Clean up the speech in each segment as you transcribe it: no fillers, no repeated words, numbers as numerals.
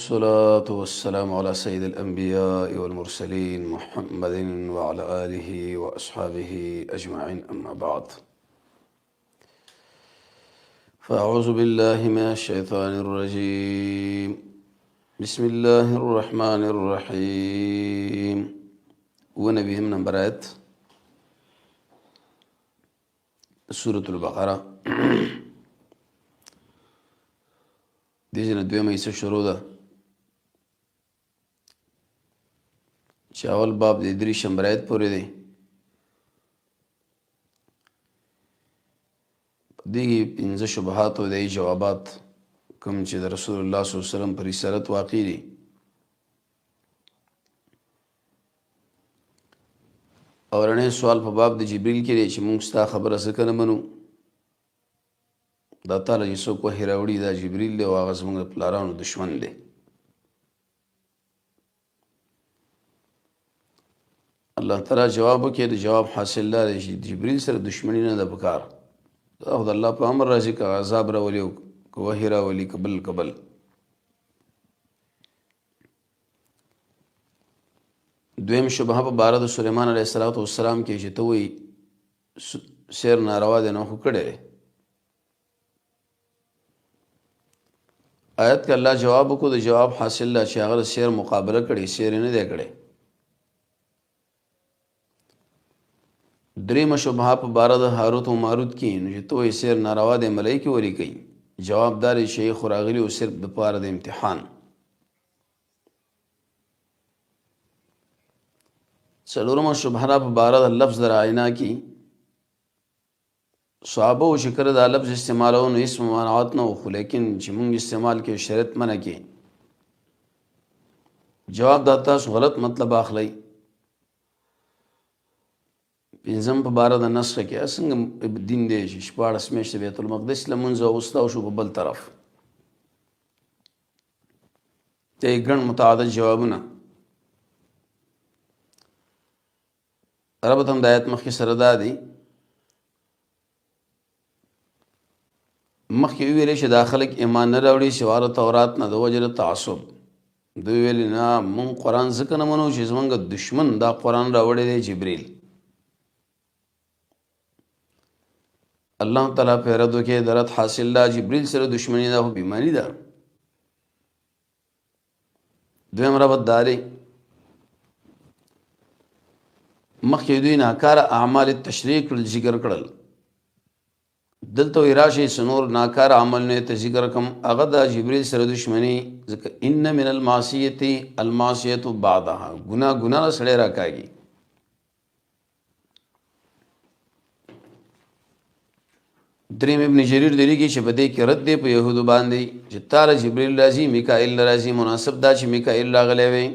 والصلاة والسلام على سيد الأنبياء والمرسلين محمد وعلى آله وأصحابه أجمعين، أما بعد. فأعوذ بالله من الشيطان الرجيم. بسم الله الرحمن الرحيم. ونبيهم نمبرات سورة البقرة دیجنه دویمه ایسه شروع ده چې اول باب د 3 آیت پورې دی. دیږي 15 شبهات او د جوابات کوم چې د رسول الله صلی الله علیه وسلم پر رسالت واقع دي. اورنه سوال په باب د جبرئیل کې دی چې موږ ستا خبره څه کنه منو. دا تعالی چې څوک وحی راوړي دا جبرئیل دی او هغه زموږ د پلارانو دشمن دی. الله تعالی جواب وکړي، د جواب حاصل لري چې جبرئیل سره دشمنی نه ده پکار. دا خو د الله په امر راځي که عذاب راولي او که وحی راولي قبل. دویم شبهه په باره د سلیمان علیه السلام کې چې ته وایي سیر ناروا دی، نو خو کړی دی. آیت کې الله جواب وکړو، د جواب حاصل لا چې هغه د سیر مقابله کړي، سیر نه دی کړی. درېمه شبهه په باره د هاروت او ماروت کې نو چې ته وایي سیر ناروا دی، ملایکې ولې کوي؟ جواب دا دی چې خو راغلي او صرف د پاره د امتحان. څلورمه شبهه په باره د لفظ د راینا کې صحابه او شکر دا لفظ استعمالو نو اسم ممانعات نه خو لیکن چې مونږ استعمال کې شرط منع کې. جواب دا تاسو غلط مطلب اخلي. پنځم په باره د نسخ کې څنګه دین دی چې 14 میاشتې بیت المقدس لمونځ اوستا او شو په بل طرف ته ګڼ متعدد جوابونه. ربط هم د آیت مخکې سره دا دی، مخکې ویلې چې دا خلک ایمان نه راوړي سوار تورات نه د وجه د تعصب. دوی ویلې نه مونږ قرآن ځکه نه منو چې زمونږ دشمن دا قرآن راوړی دی جبرئیل. الله تعالی په رد وکړي درت حاصل لا جبرئیل سره دشمنی دا خو بیماری ده. دویم ربط داري مخکې دوی ناکاره اعمال تشریع کړل ذکر کړل، دلته راشي سنور ناکار عمل نه ته ذکر کم هغه د جبرئیل سره دشمنی ځکه ان من المعصیه بعدها ګناه سره راکاږي. دریم ابن جریر دلیږي چې بده کې رد دی په يهودو باندې چې تعالی جبرئیل راځي میکائیل راځي، مناسب دا چې میکائیل راغلی وي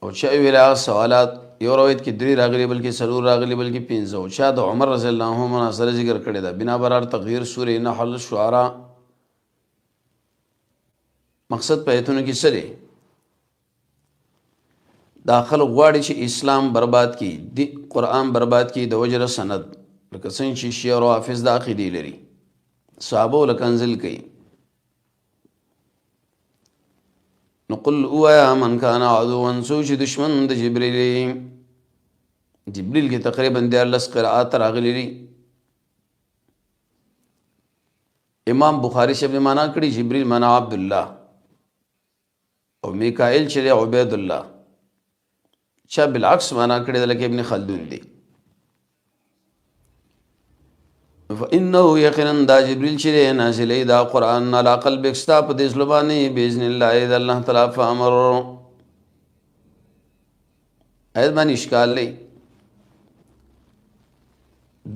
او چې ویلا سوالات یو روایت کې 3 راغلي بلکې 4 راغلي بلکې 5 او چا د عمر رضی الله عنه مناظره ذکر کړی دا بنا برار تغییر سورې نحل شعراء. مقصد په ایتونو کې څه دی؟ داخل غواړي چې اسلام برباد کی، دی قرآن برباد کی د وجره سند لکه څنګه چې شیعه او حافظ د عقیدې لري صحابه لکنزل کوي. نقل اوایا من کان عدوا سوچ دشمن د جبرئیل کې تقریبا 10 قرات راغلي دي. امام بخاری شپ معنا کړي جبرئیل معنا عبد الله او میکائیل چې عبید الله، چا بالعکس معنا کړي لکه ابن خلدون دی. فانه یقینا دا جبرئیل چې نازل دا قران علی قلبک ستا په دې زلبانی باذن الله اذا الله تعالی فامر. اې باندې اشکال لې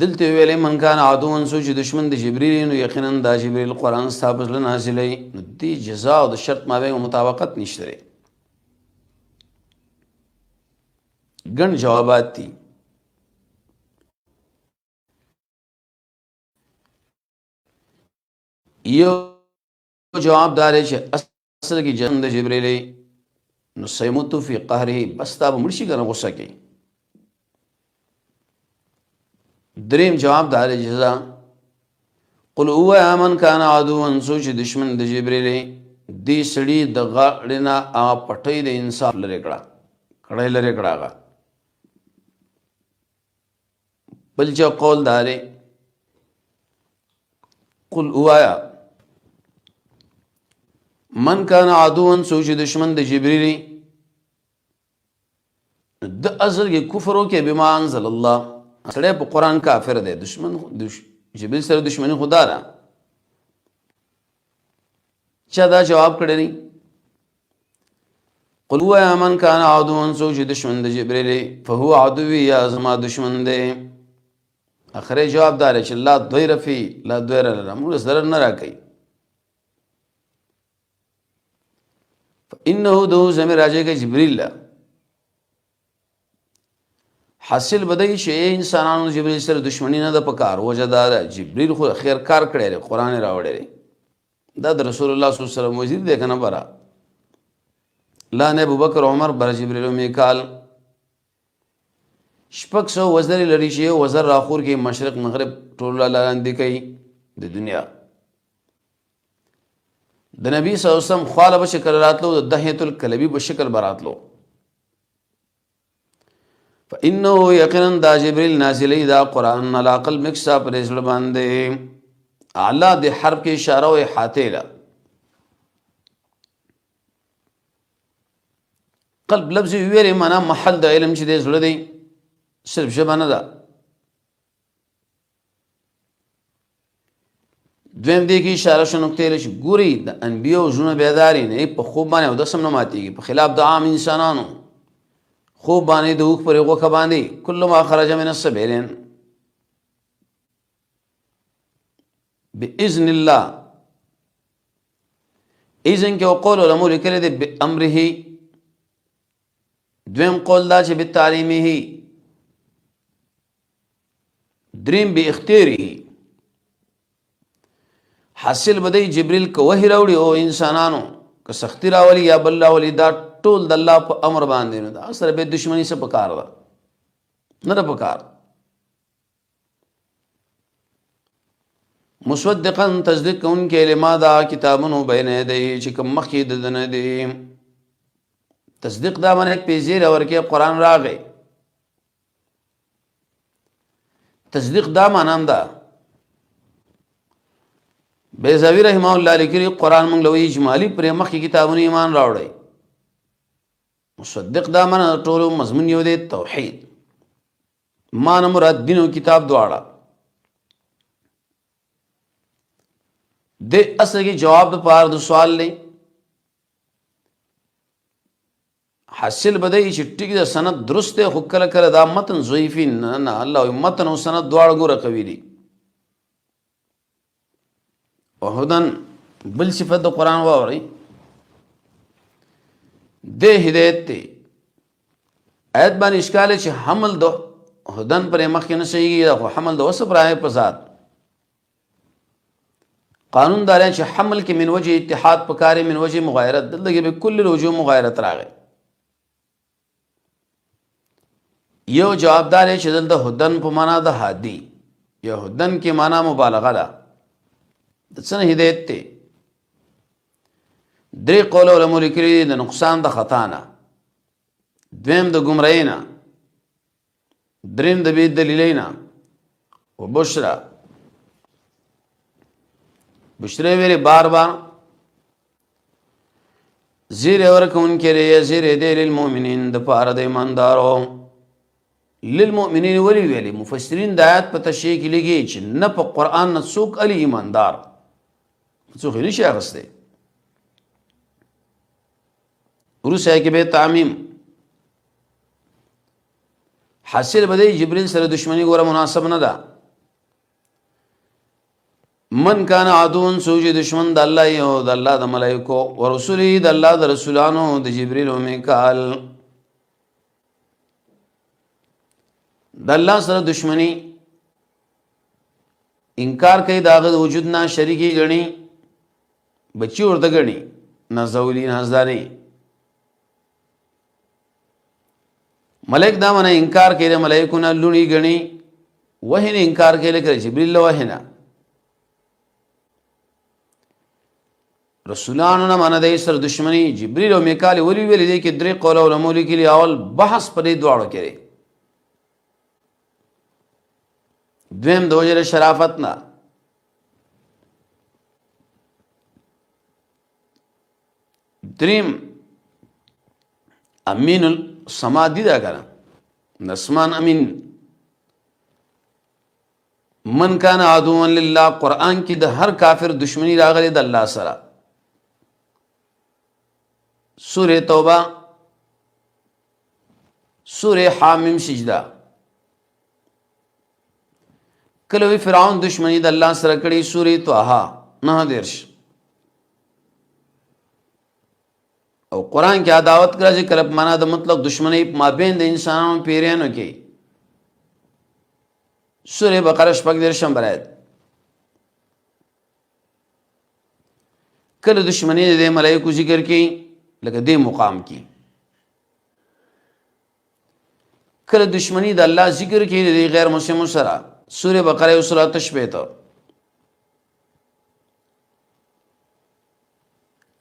دلته ویلې من کان عدوان سوچ دشمن د جبرئیل نو یقینا دا جبرئیل قران ستا په زله نازلې نو دې جزاء او د شرط مابین مطابقت نشته. ګڼ جوابات دي. یو جواب دار چې اصل کې جن د جبرئیل نو سیموت فی قهره بس تا به مرشي کنه غصه کوي. دریم جواب دار جزا قل اوایا من کان عدوا سوچ دشمن د جبرئیل دی سړي د غاړنا ا پټي د انصاف لري کړه کړه لري کړه بل چې قول داري قل اوایا من کان عدوا سوچ دشمن د جبرئیل د اصل کې کفر وکي بما انزل الله سړی په قران کافر دی دشمن جبرئیل سره دشمنی خدا را چا دا جواب کړی نه قل هو من کان عدوا سوچ دشمن د جبرئیل فهو عدوی یا زما دشمن دی اخره جواب دار چې الله ضیر فی لا ضیر لنا موږ سره نه راکې انه دو زمیر راځي کې جبرئیل حاصل بدای شي انسانانو جبرئیل سره دشمنی نه د پکار وجدار جبرئیل خو خیر کار کړی قرآن راوړی دا د رسول الله صلی الله علیه وسلم وزیر دی کنه برا لا نه ابوبکر عمر بر جبرئیل او میکال شپږ سو وزر لري شي وزر راخور کې مشرق مغرب ټول لاندې کوي د دنیا د نبی صلی الله علیه وسلم خاله به شکل راتلو د دهیت الکلبی به شکل براتلو فانه یقینا دا جبرئیل نازلی دا قران علی قلب مکسا پر زړه باندې اعلی د حرف کې اشاره او احاطه له قلب لفظ ویری معنا محل د علم چې د زړه دی صرف ژبه نه ده دویم دی کې اشاره شنو کتل شي ګوري د انبیو زونه بیداری نه په خوب باندې او د سم نه ماتيږي په خلاف د عام انسانانو خوب باندې د اوخ پر غوخه باندې کله ما خرج من السبيلين باذن الله اذن کې قول الامر کله د امره دویم قول دا چې بالتعلیمه دریم به اختیاره حاصل بدای جبرئیل کو وحی راوړي او انسانانو که سختی راولي یا بل راولي دا ټول د الله په امر باندې نه دا سره به دشمنی څه پکار ده نه ده پکار مصدقا تصدیق کون کې لما دا کتابونو بین یدی چې کوم مخکې د نه دی تصدیق دا باندې پیزیر اور کې قران راغی تصدیق دا معنی دا بیزاوی رحمه الله لیکي قران موږ لوی اجمالی پر مخکې کتابونو ایمان راوړی مصدق دا معنی ټول مضمون یو دی توحید معنی مراد دین او کتاب دواړه د اصل کې جواب د پاره د سوال لې حاصل بدای چې ټیک د سند درسته خو کله کله دا متن ضعیفین نه الله متن او سند دواړه ګوره کوي دي وهدن بل صفت د قران ووري د هدایت ته آیت باندې اشکال چې حمل د هدن پر مخ کې نه صحیح خو حمل د وصف راځي په ذات قانون دار چې حمل کې من وجه اتحاد پکاره من وجه مغایرت دلته به کل الوجوه مغایرت راغی یو جوابدار چې دلته هدن په معنا د هادي یا هدن کې معنا مبالغه ده د څنګه هدایت ته درې قول علماء لیکلي د نقصان د خطا نه دویم د گمراهی نه دریم د بی دلیلینا و بشرا بشرے ویری بار بار زیر ورکون کرے زیر دے للمؤمنین د پاره د ایماندارو للمؤمنین ولی ویلی مفسرین د آیات په تشریح کې لګي چې نه په قران نه څوک علی ایماندار څوک نشي اغسته ورسه کې به تعمیم حاصل بده جبريل سره دشمنی ګوره مناسب نه ده من کان عدون سوج دشمن د الله یو د الله د ملائکو او رسولي د الله د رسولانو د جبريل او میکال د الله سره دشمنی انکار کوي داغه وجود نه شریکی غني بچي ورته غني نزولین حزداري ملائک دا منه انکار کوي ملائکونه لونی غني وهنه انکار کوي لکه جبريل وهنه رسولانو نه منه دی سره دشمنی. جبریل او میکال ولی ویل دی کې درې قول علماء لیکلي. اول بحث په دې دواړو کې دی. دویم د وجه شرافت نه. دریم امین السما دی دا کنه نسمان امین. من کان عدوا لله قرآن کې د هر کافر دشمنی راغلی د الله سره. سورہ توبہ، سورہ حامیم سجدہ. کله وی فرعون دشمنی د الله سره کړي سورہ طه 9 او قرآن کې عداوت کړه چې کله معنا د مطلق دشمنی مابین د انسانانو پیرانو کې. سورہ بقرہ 14 آیت. کله دشمنی د ملائکو ذکر کې لکه دې مقام کې. کله دشمنی د الله ذکر کې د غیر مسلمانو سره سورہ بقرہ 38.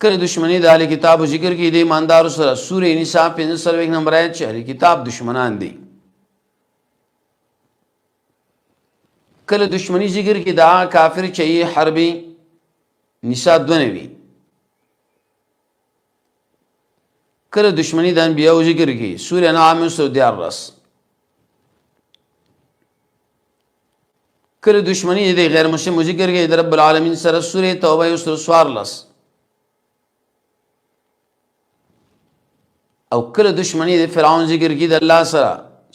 کله دشمنی د اهل کتاب ذکر کې د ایماندارو سره سورہ نساء 45 آیت چې اهل کتاب دشمنان دي. کله دشمنی ذکر کې دا کافر چې حربي نساء 92. کله دشمنی د انبیاء ذکر کې سورہ انعام 111. کله دشمنی د غیر مسلم ذکر کې د رب العالمین سره سورہ توبہ 114. او کله دشمنی د فرعون ذکر کې د الله سره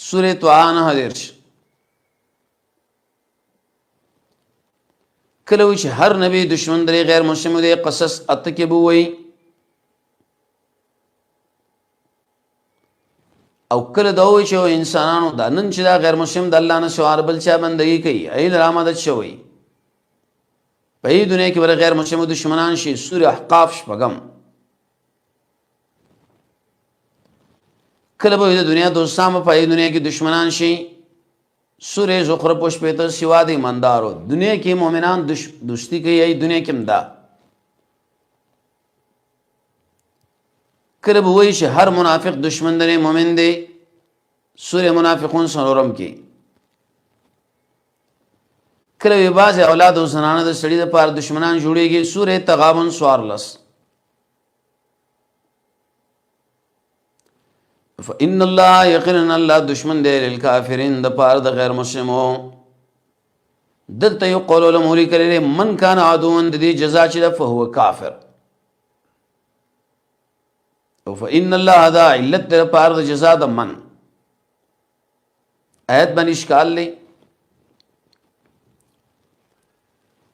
سورہ طه 9. کله چې هر نبی دشمن د غیر مسلم د قصص اتکبو وي. او کله دا وایي چې انسانانو دا نن چې دا غیر مسلم د الله نه سوار بل چا بندگی کوي ایل رامدد شوی په دې دنیا کې ور غیر مسلم دشمنان شي. سورہ احقاف 6. کله به د دنیا دوستان په دې دنیا کې دشمنان شي. سورہ زخرف 15 سوا د ایماندارو دنیا کې مؤمنان دوستی کوي ای دنیا کې مدا. کله به وایي چې هر منافق دشمن دی مؤمن دی. سورہ منافقون 4 کې. کله به باز اولاد او زنانه د سړي د پاره دشمنان جوړيږي. سورہ تغابن 14. فإن الله يقينا الله دشمن دی للکافرین د پاره د غیر مسلمو. دلته یو قول علماء لیکلي من کان عدوا د دې جزا چې فهو کافر. فإن الله دا علت در پار د جزا د من. آیت باندې اشکال لې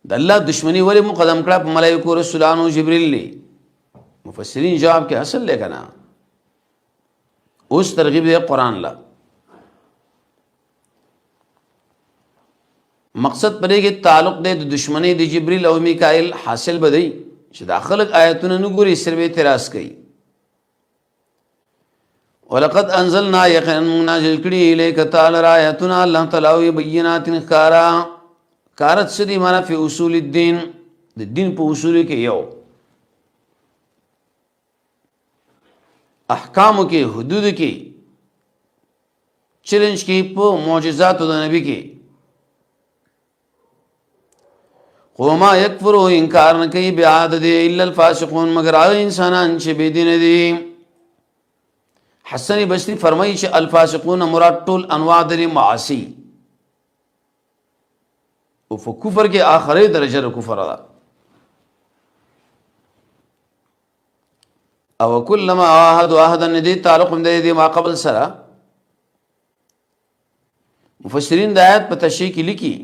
د الله دشمنی ولی مقدم کړه په ملائکه رسولانو جبرئیل لې. مفسرین جواب کې اصل لې کنا اوس ترغیب دی قرآن لا. مقصد پرې کې تعلق دی د دشمنی د جبرئیل او میکائیل حاصل بدی چې داخله آیاتونه نګوري صرف اعتراض کوي. ولقد انزلنا يقينا نازل کړي الیک تعالی آیاتنا الله تعالی بینات کارت سدی معنا فی اصول الدین د دین په اصول کې یو احکام کې حدود کې چیلنج کې په معجزات د نبی کې. قوما یکفروا انکار نه کوي بیا د الا الفاسقون مگر هغه انسانان چې بے دین دي. حسن بصری فرمایي چې الفاسقون مراد ټول انواع د معاصی او په کفر کې آخري درجه د کفر ده. او کلما عاهدوا عهدا ندی تعلق دې ما قبل سره. مفسرین د آیات په تشریح کې لیکي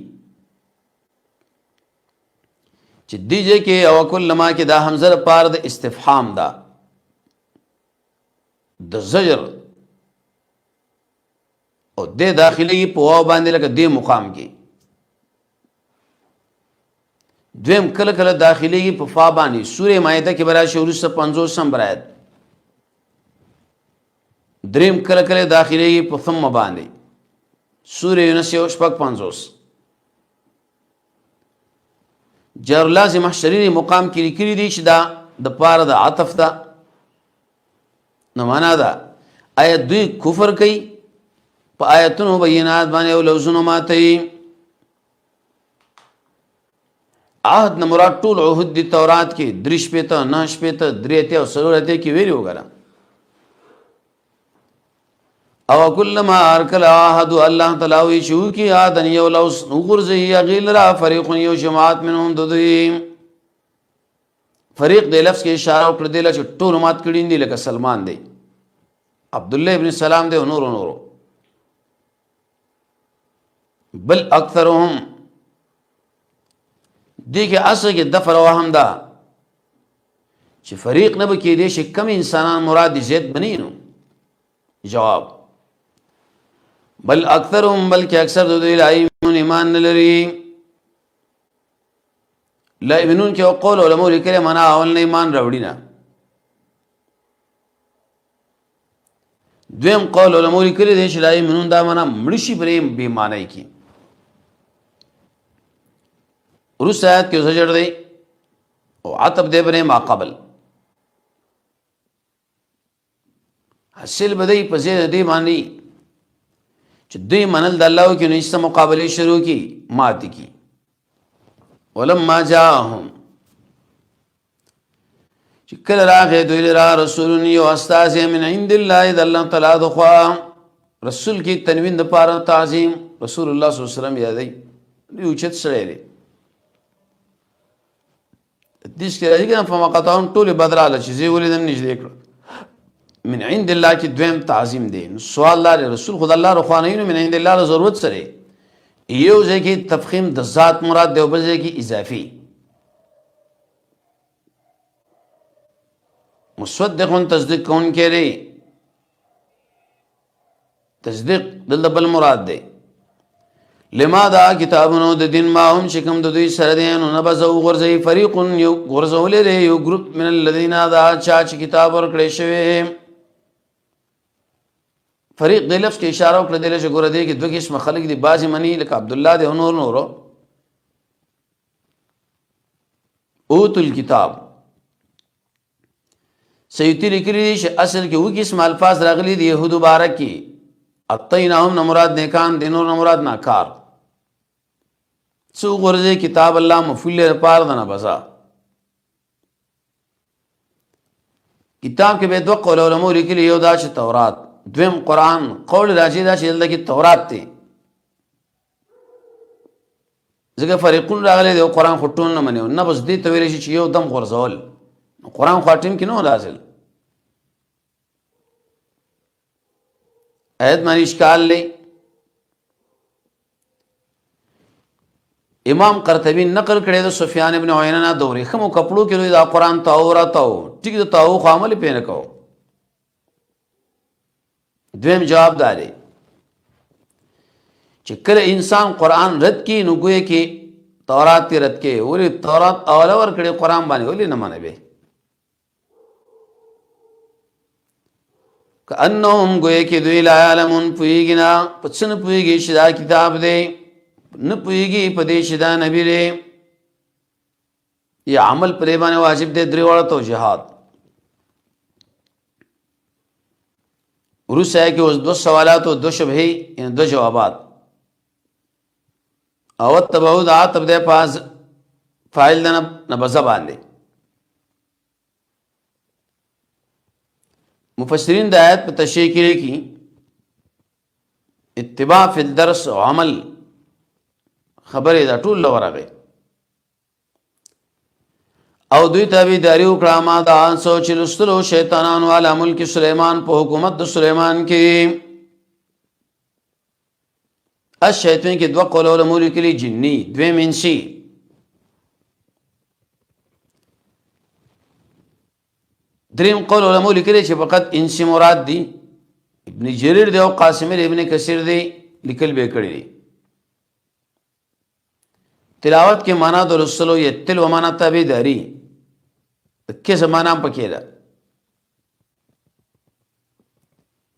چې دیږي کې او کلما کې دا حمزه پار د استفهام ده د زجر او د داخلي په واو باندې لکه د مقام کې. دویم کله کله داخلي په فا باندې سورہ مائده کې برابر شروع 50 آیت. دریم کله کله داخلي په ثم باندې سورہ یونس 55. جار لازم محشری مقام کې لیکلي دي چې دا د پاره د عطف ده. نو معنا ده آیا دوی کفر کوي په آیتونو بینات باندې او لوزونو ماتي. عهد نه مراد ټول عهد دی تورات کې 3 شپېته 9 شپېته 3 او 4 کې ویلي وګره. او کلما ارکل عهد الله تعالی وی شو کی عادن یو لوس غرزی غیل را فریق یو جماعت منهم ددی. فریق د لفظ کې اشاره وکړه دی چې ټول مات کړي دي لکه سلمان دی عبد الله ابن سلام دی نور بل اکثرهم دی کې اصل کې دفر وهم دا چې فریق نه بکې دي چې کم انسانان مراد زید بنینو. جواب بل اکثرهم بلکې اکثر د دوی لا ایمان نه لري. لا ایمنون کې قول علماء لیکلي معنا اول نه ایمان راوړي نه. دویم قول علماء لیکلي دي چې لا ایمنون دا معنا مړشي پرې بې معنی کې. ورس آیات کې زجر دی او عتب دی بنه ما قبل. حاصل بدی په ځای دی باندې چې دوی منل د الله کې نشته مقابله شروع کی مات کی. ولما جاءهم چې کله راغی دوی لرا رسول یو استاد من عند الله د الله تعالی د خوا. رسول کی تنوین د پاره تعظیم رسول الله صلی الله علیه وسلم یادای یو چت سره دی. دیس کې راځي کنه فمقطعون ټول بدراله چې زی ولیدن نږدې کړ. من عند الله کی دویم تعظیم دی. سوال الله رسول خدای الله رخوانین من عند الله ضرورت سره یو ځکه تفخیم د ذات مراد دی او بل ځکه اضافي. مصدقون تصدیق کون کړي تصدیق دل بل مراد دی. لما دا کتابونو د دین ما هم شکم د دوی سره دی نو نبذو غرزي فریق یو غرزول لري یو ګروپ من الذين دا چا چې کتاب ورکړي شوی. فریق د لفظ کې اشاره وکړه دی چې ګور دی کې دوه قسم خلک دي بعضی منی لکه عبد الله دی نورو اوتل کتاب. سیوطی لیکلی چې اصل کې وو قسم الفاظ راغلي دي يهود مبارک کې اتیناهم نه مراد نیکان دي نور نه مراد ناکار. سو غرزه کتاب الله مفعول لپاره نه بزا. کتاب کې به دوه قول علماء لیکلي یو دا چې تورات دویم قرآن قول راځي دا چې دلته کې تورات دی. ځکه فریقون راغلي دی قرآن خټون نه منو نه بس دې ته ویل شي چې یو دم غرزول قرآن خاطم کې نو حاصل. آیت معنی اشکال لې امام قرطبی نقل کړی د سفیان ابن عیینه نه دورې خمو کپړو کې لوی دا قرآن تاوراتو ټیک د تاو خامل پېنه کو. دویم جواب داري چې کله انسان قرآن رد کی نو ګویا کې تورات تی رد کې ولې تورات اول ور کړي قرآن باندې ولې نه مانه به کأنهم گوئے کہ دوی لا علمون پوئیگنا پچھن پوئیگی شدا کتاب دے نہ پوئیگی پدے شدا نبی دے. یہ عمل پریبان واجب دے دریوڑا تو جہاد. عروس ہے کہ اس دو سوالات و دو شبہی یعنی دو جوابات اوت تبہود آتب دے پاس فائل دے نبزہ باندے. مفسرین د آیت په تشریح کې کی اتباع فی الدرس او عمل خبره دا ټول لورغه او دوی تابعداري وکړه ما دا سوچ لستلو شیطانانو علی ملک سلیمان په حکومت د سلیمان کې. الشیطان کې دوه قول علماء لیکلي جنی دویم انسی. دریم قول علماء لیکلي چې فقط انسی مراد دي. ابن جریر دی او قاسم ابن کثیر دی لیکل به کړی دي. تلاوت کې معنا د رسولو یتل و معنا تابعداري کې زمانہ پکې ده.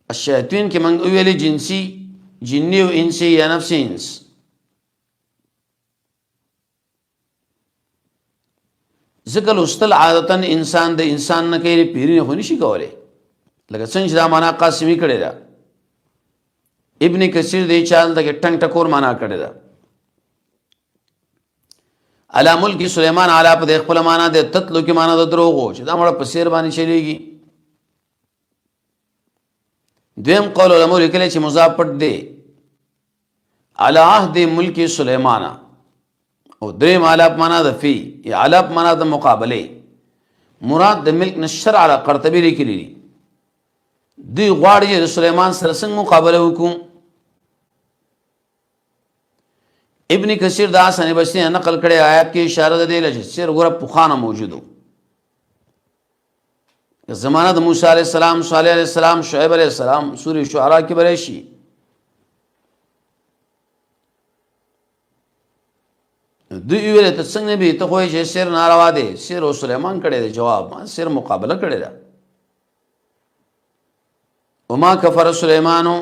الشیاطین کې موږ ویلي جنسی جنی او انسی یا نفس انس. ځکه لوستل عادتا انسان د انسان نه کوي، پیری نه خو نشي کولی. لکه څنګه چې دا معنا قاسمي کړې ده، ابن کثیر دې چال دغه ټنګ ټکور معنا کړې ده. علی ملک سلیمان علی په خپل معنا د تتلو کې معنا د دروغو چې دا مړه په سیر باندې چلیږي. دویم قول علماء لیکلي چې مضاف پټ دی علی عهد ملک سلیمان، او دریم علی په معنا د فی یا علی په معنا د مقابله، مراد د ملک نشر علی قرطبی لیکلی دی. دوی غواړي چې سلیمان سره څنګه مقابله وکړو. ابن کثیر دا حسن بصری نقل کړي آیات کې اشاره ده دی چې سیر غره پوخانه موجودو. زمانه د موسی علیہ السلام، صالح علیہ السلام، شعیب علیہ السلام سورہ شعراء کې برشي. دوی ویل ته څنګه به ته خو چې سیر ناروا دی، سیر او سلیمان کړي دی. جواب سیر مقابله کړي ده. وما کفر سلیمانو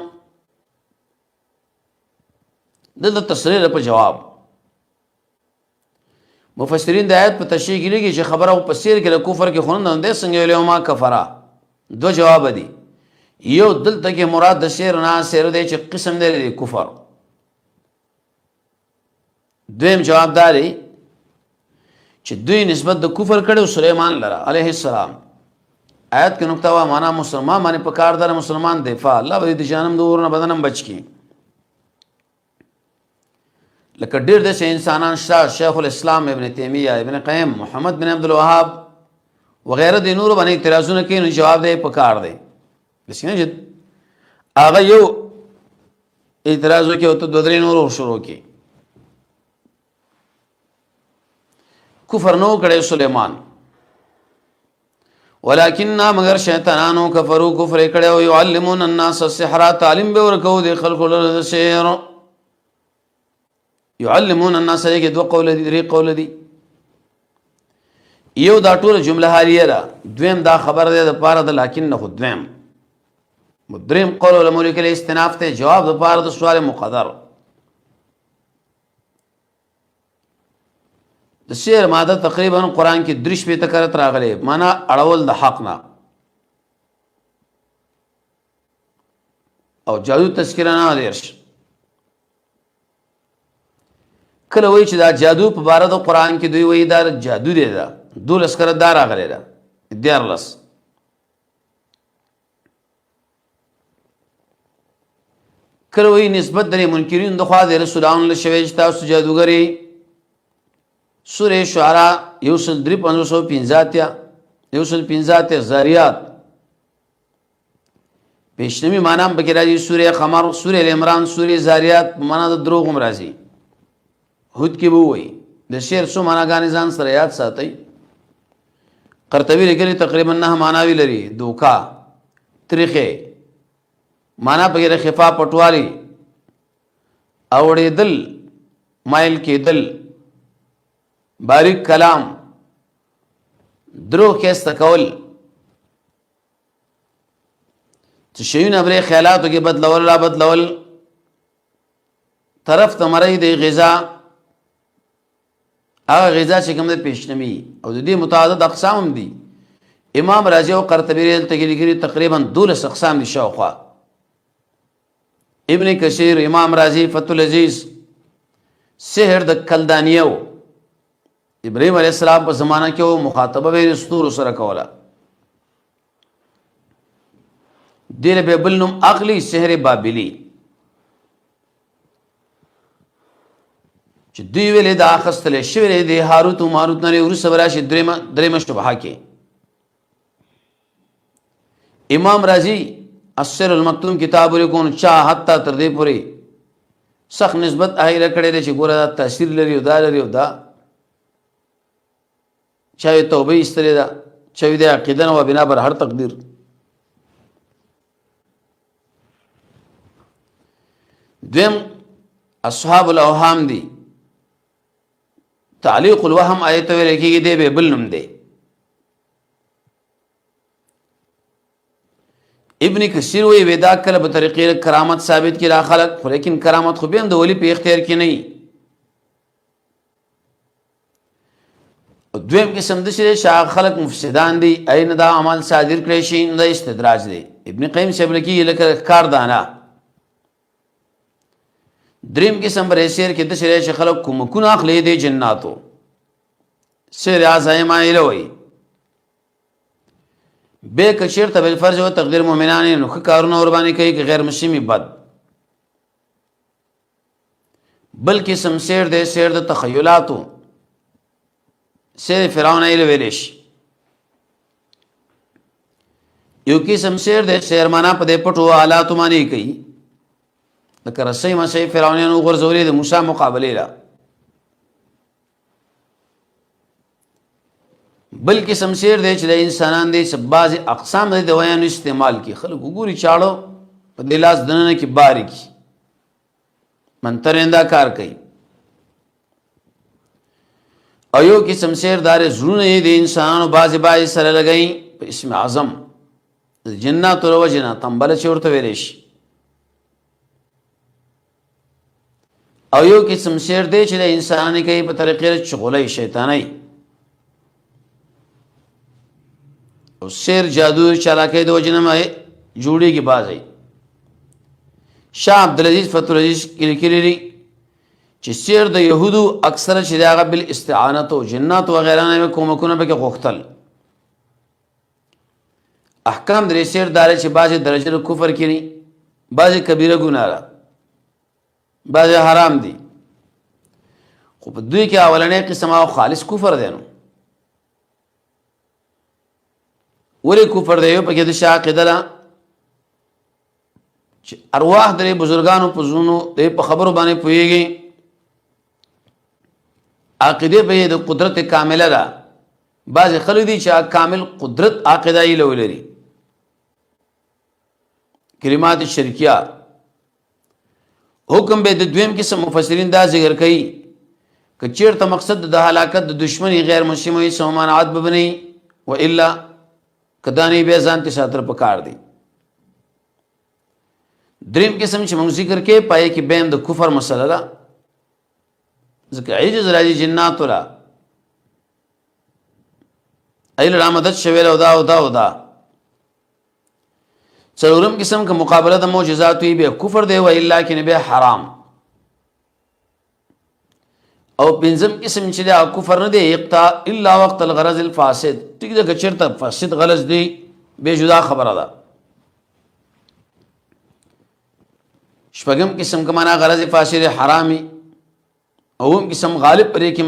د تصریح په جواب مفسرین د آیت په تشریح کې لګي چې خبره په سیر کې د کفر کې خوند نه څنګه ویل وما کفر. دو جواب دي، یو دلته کې مراد د سیر نه سیر دی چې قسم دی کفر. دویم جواب داري چې دوی نسبت د کفر کړو سلیمان لره علیه السلام. آیت کې نقطه وا معنا مسلمان باندې په کار دار مسلمان دفاع الله به د جانم د ورنه بدنم بچ کی. لکه ډېر د انسانان شیخ الاسلام ابن تیمیه، ابن قیم، محمد بن عبد الوهاب وغیرہ د نور باندې اعتراضونه کوي، نو جواب دی په کار دی. لسینه چې هغه یو اعتراض وکړي او ته دوه درې نور شروع کړي. کفر نو کړي سلیمان، ولكن مگر شیطانانو کفرو کفر کړي او يعلمون الناس السحر، تعلیم به ورکو د خلکو له سحر. يعلمون الناس کې دوه قول دي، درې قول دي. یو دا ټول جمله حالیه ده، دویم دا خبر ده د پاره د لکن نه خود دویم. دریم قول علماء لیکلي استناف ته جواب د پاره د سوال مقدر. د شعر ماده تقریبا قرآن کې درش په تکرار راغلي، معنا اړول د حق نه او جادو تذکرہ نه درش. کله وایي چې دا جادو په باره د قرآن کې دوی وایي دا جادو دی، دا دولس کړه دا راغلی ده 14. کله وایي نسبت د منکرین د خوا د رسولانو له شوی چې تاسو جادوګري. سورہ شعراء 153 150 زاریات پیشنمی معنا هم پکې راځي. سورہ قمر، سورہ عمران، سورہ زاریات معنا د دروغ هم راځي. هود کې به وایي د شعر څو معناګانې ځان سره یاد ساتئ. قرطبی لیکلي تقریبا 9 معناوي لري. دوکا، تریخه معنا پکې خفا پټوالي، اوړېدل، مایل کېدل، باریک کلام، دروغ کېسته کول، چې شیونه بری خیالاتو کې بدلول را بدلول، طرف ته مرۍ د غذا، هغه غذا چې کوم د پیشنمی او د دې متعدد اقسام هم دي. امام رازی او قرطبی لیکلي تقریبا 12 اقسام دي شاوخوا. ابن کثیر، امام رازی، فتح العزیز، سحر د کلدانیو ابراهیم علیہ السلام په زمانہ کې او مخاطبه به رستور سره کوله. دیر به بلنم عقلی سحر بابلی چې دوی ویلې دا اخستل شوی دی هاروت او ماروت نه ورسره راشي درېمه شبهه کې. امام رازی السر المکتوم کتاب لیکون چا حتی تر دې پورې سخت نسبت اهیره کړي دي چې ګوره دا تاثیر لري او دا لري او دا چاوی توبه استری دا چاوی دا عقیدن و بنا بر هر تقدیر. دویم اصحاب الاوهام دی. تعلیق الوهم آیت ویل کېږي دی به بل نوم دی. ابن کثیر وی ودا کله په طریقې کرامت ثابت کړي را خلق، خو لیکن کرامت خو به هم د ولی په اختیار کې نه وي. دویم قسم د چې خلق مفسدان دي اين دا عمل صادر کړی شي نو د استدراج دی. ابن قیم صاحب لیکي لکه کار دانا. دریم قسم بر سیر کې د چې خلق کومکونه اخلي دي جناتو سیر اعظم ایلوي به کشیر ته بل فرض او تقدیر مؤمنان نو کارونه اور باندې کوي چې غیر مسلمي بد بلکې سم سیر د سیر د تخیلاتو سیر فرعون ایله ویلش یو کې سم سیر د سیر معنا په دې پټو حالات باندې کوي لکه رسې مسې فرعونانو غرزولې د موسی مقابله لا بلکې سمسیر دی چې د انسانان دی بعض اقسام د دوایانو استعمال کی خلک وګوري چاړو په د لاس دننه کې باری کی منترنده کار کوي او یو کې سمسیر دار زړونه د انسانانو بعض سره لګي په اسم اعظم جنات او وجنا تنبل چورته ویل شي او یو کې سمسیر دی چې د انسان کوي په طریقې چغولای شیطانای او سیر جادو چالاکی د وجنه ما جوړي کی بازي شاه عبدالعزیز فتح العزیز کلی چې سیر د يهودو اکثر چې داغه بل استعانت او جنات و غیره نه کومکونه به غوښتل احکام درې سیر دار چې بعضی درجه کفر کړي بعضی کبیره ګناه را بعضی حرام دي خو په دوی کې اولنې قسم او خالص کفر دی نو ولی کفر دیو پا که ده شاقیده لا چه ارواح در بزرگانو پزونو ده پا خبرو بانے پوئیگی عقیده پا ده قدرت کامله دا بعض خلو دی چه کامل قدرت عقیده ای لو لری کلمات شرکیہ حکم به د دویم قسم مفسرین دا ذکر کئی که چیرته مقصد د هلاکت د دشمنی غیر مسلموی سمانعات ببنی و الا کدانی به ځان ته ساتر پکار دی. دریم قسم چې موږ ذکر کې پای کې بین د کفر مسله ده ځکه عجز راځي جنات ولا ایل رحمت شویل او دا څلورم قسم کې مقابله د معجزات وی به کفر دی و الا کې نه به حرام او پنځم قسم چې دا کفر نه دی اقتا الا وقت الغرض الفاسد ټیک ده چرته فاسد غلط دی به جدا خبره ده شپږم قسم کمانا غرض فاسد حرامي او هم قسم غالب پرې کې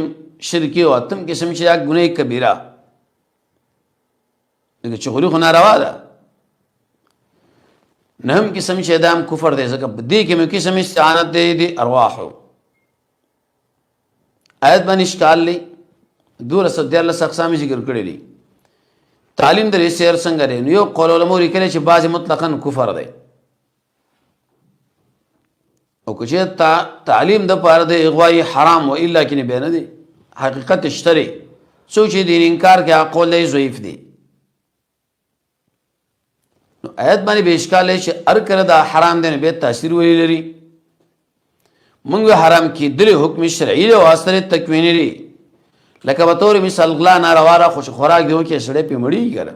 شرکی او اتم قسم چې دا ګناه کبیره دغه چغوري خو ناروا ده نهم قسم چې دام کفر دی ځکه دې کې مې قسم استعانت دی ارواحو آیت باندې اشکال لی دور صد الله اقسام ذکر کړی دي تعلیم درې سیر څنګه دی یو قول علماء لیکل چې بعض مطلقاً کفر دی او که تعلیم د پاره د اغوای حرام و الا کې نه بیان دي حقیقت اشتری سوچ دین انکار کې قول دی ضعیف دی نو آیت باندې به اشکال چې ار کړه دا حرام دی نه به تاثیر ویل لري منگ حرام کی دل حکم شرعی و اثر تکوینی لی لکه بطور مثال غلا ناروارا خوش خوراک دیو که سڑے پی مڑی کرا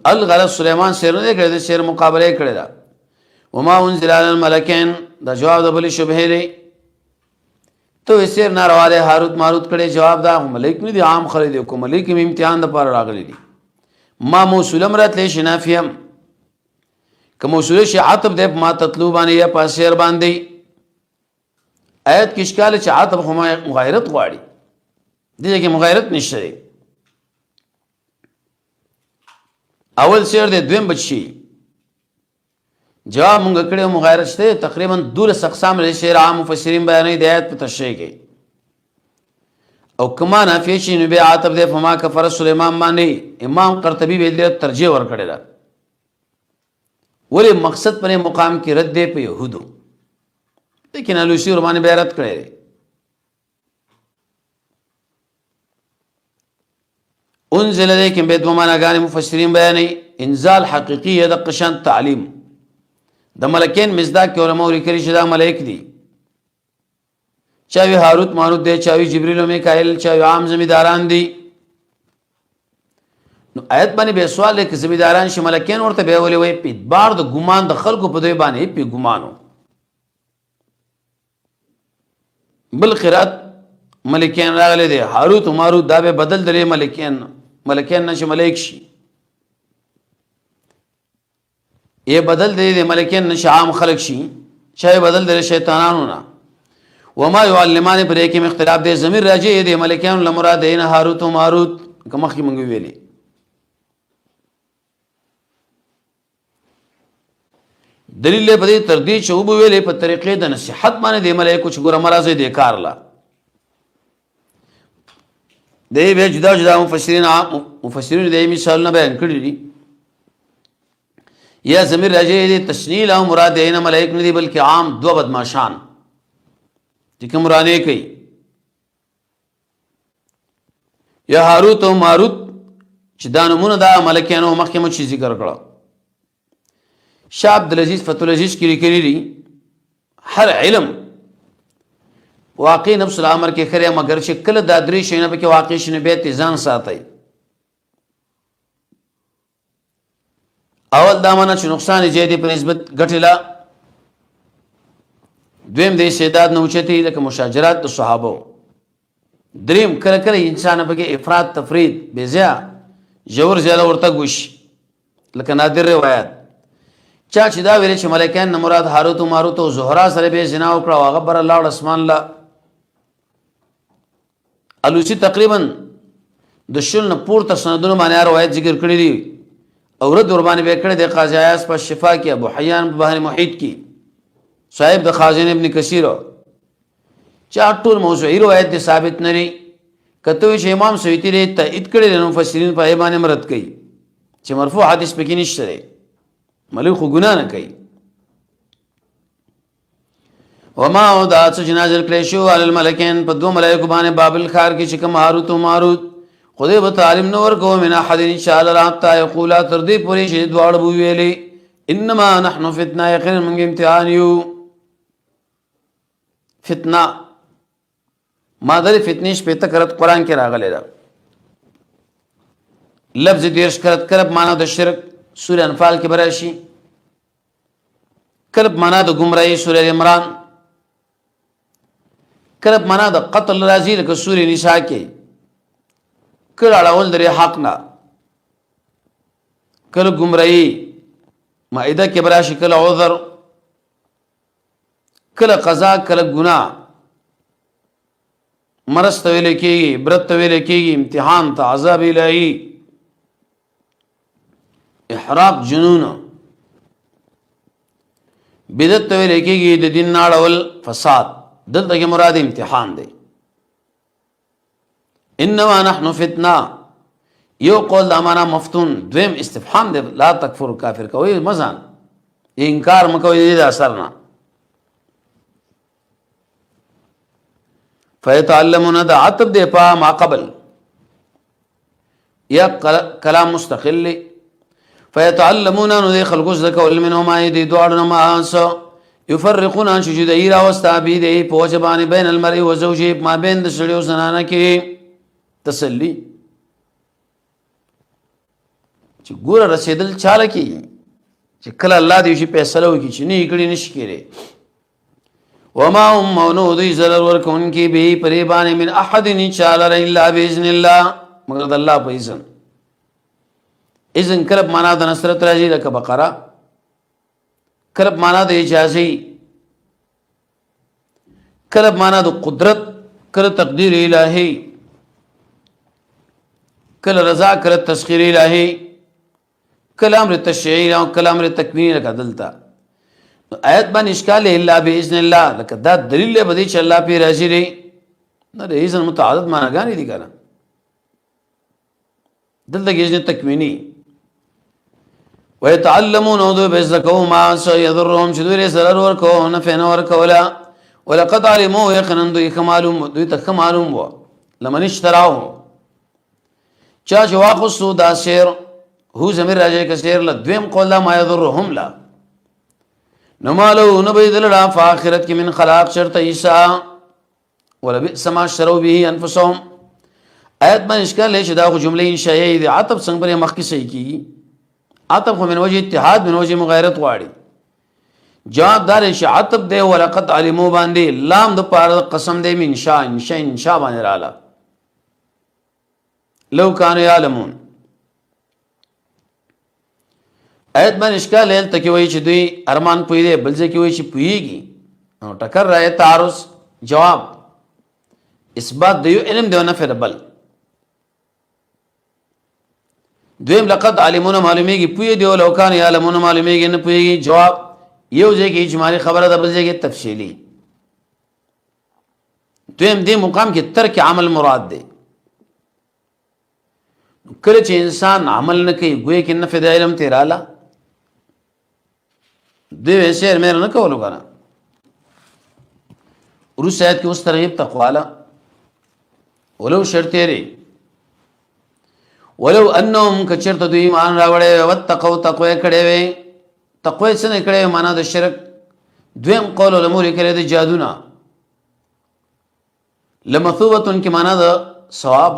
الغرض سلیمان سیر نه کړی سیر مقابله کړی دا وما انزل علی الملکین دا جواب د بل شبهه دی تو سیر نارواله هاروت ماروت کړي جواب دا ملک نه دي عام خلک دي کوم ملک می امتحان د پر راغلي دي ما موصول امرت له شنافیم که موصول شي عطب د ما تطلوبانه یا پاسیر باندې آیت کې اشکال چې عطب هم مغایرت غواړي دي کې مغایرت نشته اول سیر د دویم بچي جواب مونږ کړه مغایرت شته تقریبا 12 اقسام لري شعر عام مفسرین بیانې د آیت په تشریح کې او کما نافی شي نو به عاطف د فما کفر سليمان باندې امام قرطبي به ترجیح ور کړی دا ولی مقصد پر مقام کې رد دی په يهودو لیکن الوسی ورمانه به رد کړی انزل الیکم به دوه معناګانې مفسرین بیانې انزال حقيقي د قشان تعلیم د ملکین مزداق کې علماء لیکلي چې دا ملائک دي چاوی هاروت ماروت دی، چاوی جبريل او میکائیل، چاوی عام زمیداران دي. نو آیت باندې به سوال کې زمیداران شي ملکین ورته به ولي وي په بار د ګمان د خلکو په دوی باندې په ګمانو. بل قرات ملکین راغلي دي هاروت او ماروت دا به بدل درې ملکین نشي ملائک شي، یہ بدل دے ملکین نشي عام خلق شي، چاہے بدل دے شیطانانو نا. وما يعلمان پر ایک میں اختلاف دے ضمیر راجع دے ملکین لمراد دین هاروت و ماروت کمخ کی منگوی ویلی. دلیل لے بدی تردید شعوب ویلی پر طریقے دا نصیحت مانے دے ملائک کچھ گورا مرازے دے کار لا دے بے جدا جدا مفسرین دے مثال نہ بیان کری دی. یا ضمیر راجع دے تشنیل او مراد دے ملائک ندی بلکہ عام دو بدماشان جکہ مرانے کئی. یا هاروت او ماروت چې دا نمونه دا ملکانو مخکې مو چی ذکر کړه. شاه عبدالعزیز فتح العزیز کی لیکلی دی هر علم واقع نفس الامر کې خره مگر چې کله دا درې شینه په کې واقع شنه به تیزان ساتي. اول دامنه چې نقصان زیاتې په نسبت غټلا، دویم د استعداد نه اوچتي لکه مشاجرات د صحابه، دریم کله کله انسان په کې افراط تفرید بزیا جور زیاده ورته ګوش لکه نادر روایت چا چې دا ویل چې ملائکین نه مراد هاروت او ماروت او زهرا سره به زنا وکړه هغه بر الله اسمان لا الوسی تقریبا د شل نه پورته سندونو باندې روایت ذکر کړی دی او رد ور باندې به کړی د قاضی عیاض په شفا کې، ابو حیان په بحر محیط کې، صاحب د خازن ابن کثیر چا ټول موضوعي روایت دي ثابت نه لري. کته چې امام سیوطی لري تایید کړی د مفسرین په ایمان مرد کوي چې مرفوع حدیث پکې نشته دی، ملک خو ګناه نه کوي. وما او دا چې نازل کړی شو علی الملکین په دو ملائکه باندې بابل خار کې چې کوم هاروت او ماروت خدای به تعلیم نور کو من احد ان شاء الله رات یقولا تر دې پوری چې دواړه بو ویلې انما نحن فتنه یقینا من امتحان یو. فتنه ما در فتنیش په تکرت قران کې راغلی دا لفظ دیرش کرت کرب معنا د شرک سورہ انفال کې براشي، کرب معنا د گمراهی سورہ عمران، کرب معنا د قتل راځي لکه سورہ نساء کې، کله اړول درې حق نه، کله گمراهی مائده کې براشي، کله عذر، کله قضا، کله گناہ، مرض ته ویل کېږي، برت ته ویل کېږي، امتحان ته، عذاب الهی، احراق جنون، بدعت ته ویل کېږي د دین ناړول فساد. دلته کې مراد امتحان دی. انما نحن فتنه یو قول دا معنا مفتون، دویم استفهام دی لا تکفر کافر کوي مزان انکار مکوي د اثر نه. فیتعلمون دا عتب دے پا ما قبل یا کلام مستقل. فیتعلمون نو دے خلقوز دکو علمنهما دی دوارنا ما آنسا یفرقون آن شجود ایرا واستعبی دے پوچبانی بین المرئی و زوجی ما بین دسڑی و زنانا کی تسلی چی گورا رسیدل چالا کی چی کل اللہ دیوشی پیسلو کی چی نی اکڑی نشکی رے. وما هم مونودی ضرر ورکون کی بھی پریبانی من احد انشاءاللہ الا بیزن اللہ مگر اللہ پا اذن. اذن کرب مانا دا نصرت راجی لکا بقرہ، کرب مانا دا اجازی، کرب مانا دا قدرت، کر تقدیر الہی، کل رضا کر تسخیر الہی، کل امر تشریعی لہو، کل امر تکوینی لکا دلتا. آیت بان اشکال ہے اللہ باذن اللہ لکہ دا دلیل بدی چھ اللہ پی راضی رہی نہ اذن متعدد مانا گانی دی کنا دل تک اذن تکوینی. ویتعلمون دو بیزکو ما سیضرهم شدوری سرر ورکو نفین ورکولا ولقد علمو یقنن دوی کمالوم دوی تک کمالوم و لمن اشتراو چاچ واقصو دا سیر ہو زمیر راجے کا سیر لدویم قول ما یضرهم لا نمالو نبی دلڑا فآخرت کی من خلاق شرط عیسیٰ ولبئس ما شروا به انفسهم. آیت باندې اشکال لري چې دا خو جمله انشائیه دي، عطف څنګه پرې مخکې صحیح کیږي؟ عطف خو من وجه اتحاد من وجه مغایرت غواړي. جواب دار چې عطف دی ولقد علموا باندې لام د پاره قسم دی من انشاء باندې رااله. لو كانوا يعلمون. آیت باندې اشکال لري ته کې وایي چې دوی ارمان پوي دی، بل ځکه وایي چې پويږي. نو ټکر راځي تعارض. جواب اثبات د یو علم دی او نفي د بل. دویم لقد علمون معلومیږي پوي دی او لو كان يعلمون معلومیږي نه پويږي. جواب یو ځکه اجمالی خبره ده، بل ځکه تفصیلی. دویم دې مقام کې ترک عمل مراد دی. کله چې انسان عمل نه کوي ګویا کې نفي د علم تیراله دی شعر مې نه کولو کنه. روس آیت کې اوس ترغیب تقواله ولو شرط لري ولو انهم کچرته دوی ایمان راوړې وتقوا تقوا کړې وي. تقوا څنګه کړې معنا د شرک. دویم قول علماء کړي د جادونا لمثوبه کی معنا د ثواب.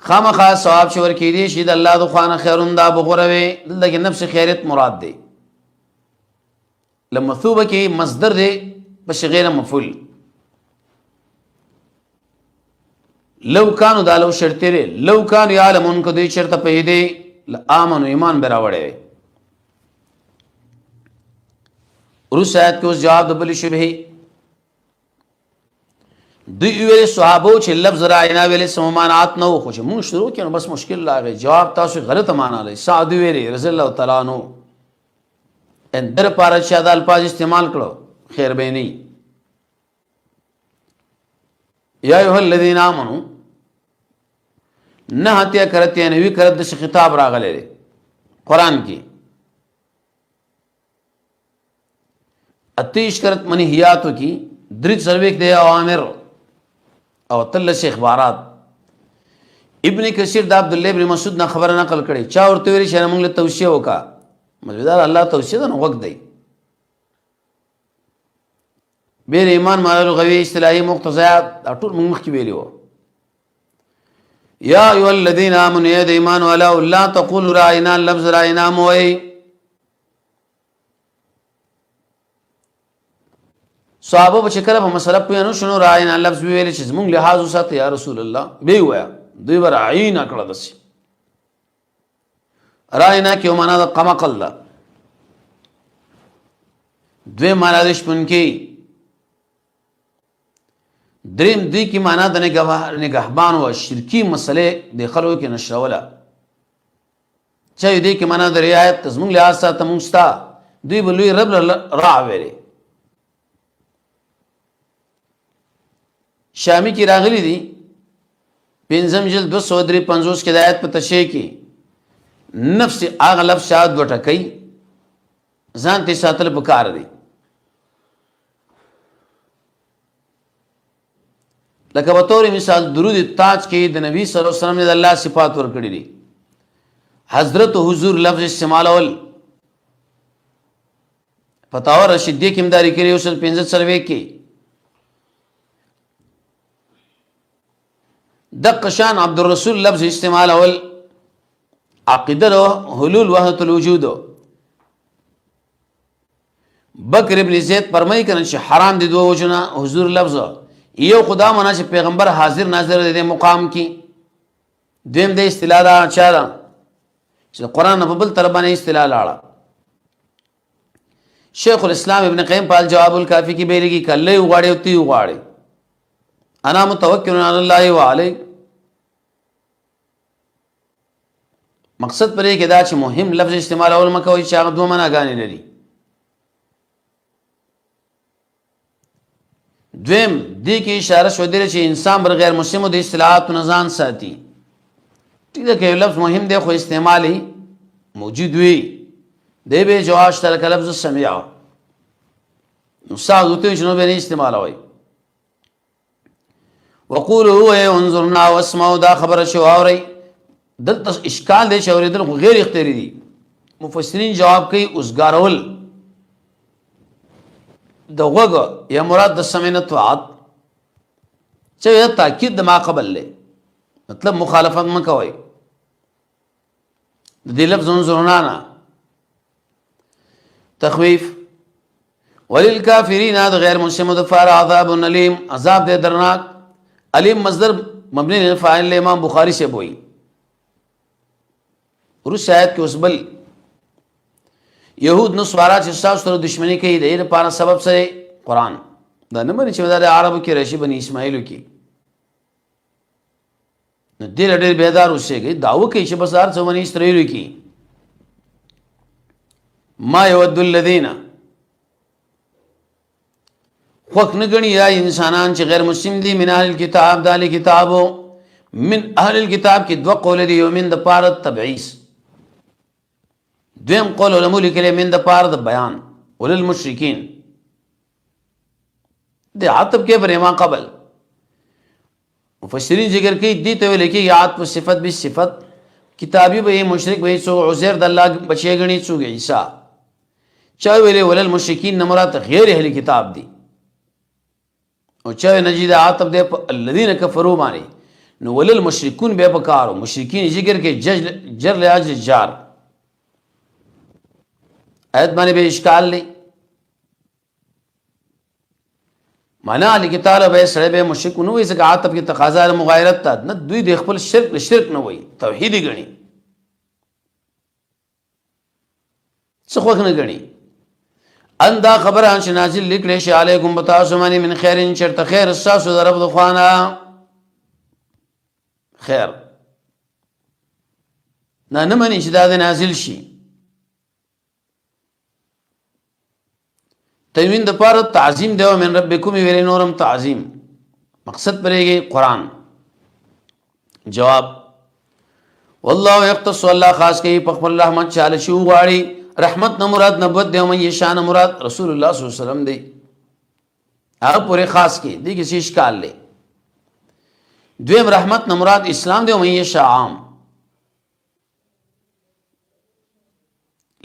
خامخا ثواب شور کې دي شي د الله د خوانه خیرون دا بغوروي دغه نفس خیرت مراد دی. لمثوبه کې مصدر دی بس غیر مفعول. لو کانوا دا لو شرط لري لو کانوا يعلمون کو دوی شرط په دې امن ایمان براوړې. روس آیت کې اوس جواب د بل شبهه دوی ویل صحابو چې لفظ راینا ویل سممانات نو خو چې مونږ شروع کړو بس مشکل لاغی. جواب تاسو غلط معنا لای. سعد ویل رضی الله تعالی عنہ ان در پاره چې دا الفاظ استعمال کړو خیر به نه. یا ایها الذین آمنو نه هتیا کرتے نوی کرت د خطاب راغلی قرآن کې. اتیش کرت منهیاتو کی درج سرویک دے اوامر او تلش اخبارات. ابن کثیر دا عبداللہ ابن مسعود نه خبر نقل کړي چا ورته ویل چې موږ له توصیه وکا مزیدار الله توصیه نه وخت دی. بیر ایمان مالو غوی اصطلاحی مقتضیات ټول موږ مخکې ویلو. یا ایها الذین آمنوا یا ایمان والا لا تقولوا راینا لفظ راینا موي. صحابه په شکل په مسله په نو شنو راینا لفظ ویل چې موږ لحاظ وسات یا رسول الله به ویا دوی ور عینا کړه دس. راینا کې معنا د قمقل ده. دوی معنا د شپون کې دریم دی کی معنا د نگهبان او شرکی مسئله د خلکو کې نشروله. چا دی کی معنا د رعایت تزمون له اساس ته مستا دوی بلوی رب را ویلي. شامی کی راغلی دی پنځم جلد 253 کې د آیت په تشریح کې نفس اغلب شاد وټکای ځان ته ساتل پکار دی. لکه په تور مثال درود تاج کې د نبی صلی الله علیه وسلم د الله صفات ورکړي دي. حضرت حضور لفظ استعمالول فتاوا رشیدیه کې امداري کړي اوس 15 سروې کې د قشان عبد الرسول لفظ استعمالول عقیده حلول وحدت الوجود. بکر ابن زید فرمایي کنه چې حرام دي دوه وجنه حضور لفظ یو خدا منا چې پیغمبر حاضر ناظر دې مقام کې. دیم د اصطلاح دا چاره چې قرآن په بل طرف باندې اصطلاح لاړه. شیخ الاسلام ابن قیم په جواب الکافی کې ویلي کې کله وغاړي او تی وغاړي انا متوکل علی الله وعلی. مقصد پرې کې دا چې مهم لفظ استعمال اول مکوې چې هغه دوه معناګانې لري. دویم دې کې اشاره شو دی چې انسان بر غیر مسلمو د اصطلاحات نزان ساتي. ټیک ده کې لفظ مهم دی خو استعمالي موجود وي دی به جواز تل لفظ سميع نو ساعته شنو به استعمالوي. وقولوا هو انظرنا واسمعوا دا خبر شو اوري دلته اشکال دی چې اوریدل غیر اختیاري دي. مفسرین جواب کوي اوسګارول د غوږ یا مراد د سمع نه طاعت چې تاکید د ما قبل له مطلب مخالفت م کوي د دې لفظ انظرنا تخویف وللکافرین د غیر مسلم د فار عذاب الیم عذاب دې درناک علیم مصدر مبنی للفاعل امام بخاری سے بوئی ورس آیت کې اوسبل یهود نو سوارا چې تاسو سره دښمنی کوي د دې لپاره سبب سره قران دا نه مری چې د عربو کې رشی بنی اسماعیل کې نو دې لړ بیدار اوسېږي داو کې چې بازار څو بنی اسرائیل کې ما یود الذین خوک نگنی یا انسانان چې غیر مسلم دي من اهل الكتاب دال کتابو من اهل الكتاب کې دو قول دي یو من د پاره تبعیض دویم قول علماء لیکلي من د پاره د بیان وللمشرکین د عاطب کې پر ما قبل مفسرین ذکر کوي دي ته لیکي یاد په صفت به صفت کتابی به مشرک به سو عزیر د الله بچي غني څو عیسی چا ویلې وللمشرکین نمرات غیر اهل کتاب دي او چا نجید عاطب دے الذين كفروا معنی نو ولل مشرکون به پکارو مشرکین ذکر کې جر لاجل جار ایت باندې به اشکال لې معنا علی کتاب به سره به مشرکون وې ځکه عاطب کې تقاضا مغایرت ته نه دوی د خپل شرک نه وای توحیدی غني څه خو نه غني ان دا خبر ان نازل لیکلی شي علیکم بتاسمانی من خیرین چرته خیر اساسو درب د خوانه خیر نه منی چې دا نازل شي تنوین د پاره تعظیم دیو من ربکم ویل نورم تعظیم مقصد پرېږي قران جواب والله یختص الله خاص کوي په خپل رحمت چاله شو غواړي رحمت نہ مراد نبوت دے من شان مراد رسول اللہ صلی اللہ علیہ وسلم دے هغه پورې خاص کې دي کې اشکال لې دویم رحمت نہ مراد اسلام دے من عام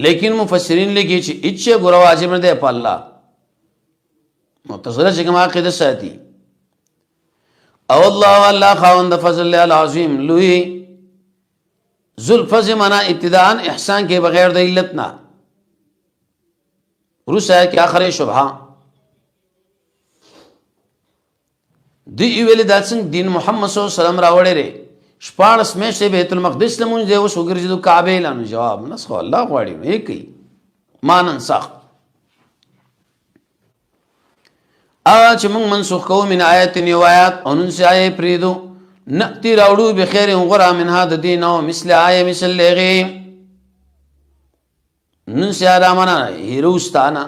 لیکن مفسرین لګي چې اچ ګور واجب نه دی په الله معتزله چې کوم عقیده ساتي او الله خواند فضل العظیم لوی ذوالفضل منا ابتداء احسان کے بغیر د علت نہ روس ہے کہ آخر شبہ دی ویل داسن دین محمد صلی الله علیه وسلم راوړې ره شپارس مې سے بیت المقدس لمون دی اوس وګرځیدو کعبه لانو جواب نسخ الله غواړي نه کوي مانن صح اج موږ منسوخ کوو من آیت نیوایات انن سے آیه پریدو نأتی راوړو بخیر غرا من هذا دین او مثل آیه مثل لغی نن سے آرامانا هیروستانا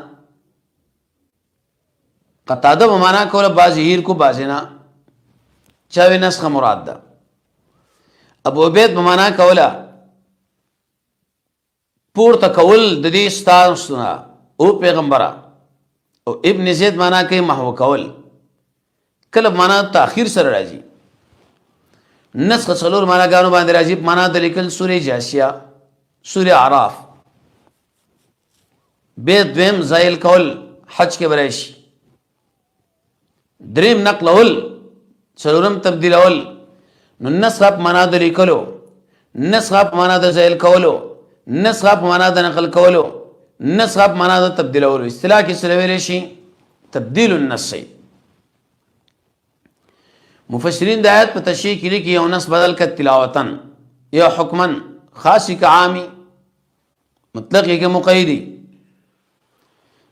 قطاده بمانا کولا بازی هیر کو بازینا چاوی نسخ مراد دا ابو عبید بمانا کولا پورتا کول ددی ستانستنا او پیغمبرا او ابن زید مانا کئی محو کول کلب مانا تاخیر سر راجی نسخ سلور مانا گانو باندې راجی مانا دلیکل سوری جاسیہ سوری عراف بیت دویم زائل کول حج کے برائشی دریم نقل اول سلورم تبدیل اول نو نسخ مانا دلیکلو نسخ مانا د زائل کولو نسخ مانا د نقل کولو نسخ مانا د تبدیل اولو اصطلاح کی سلویل شي تبدیل النص مفسرین د آیت په تشریح کې لیکي یو نص بدل ک تلاوتن یا حکمن خاص ک عامی مطلق کې مقیدی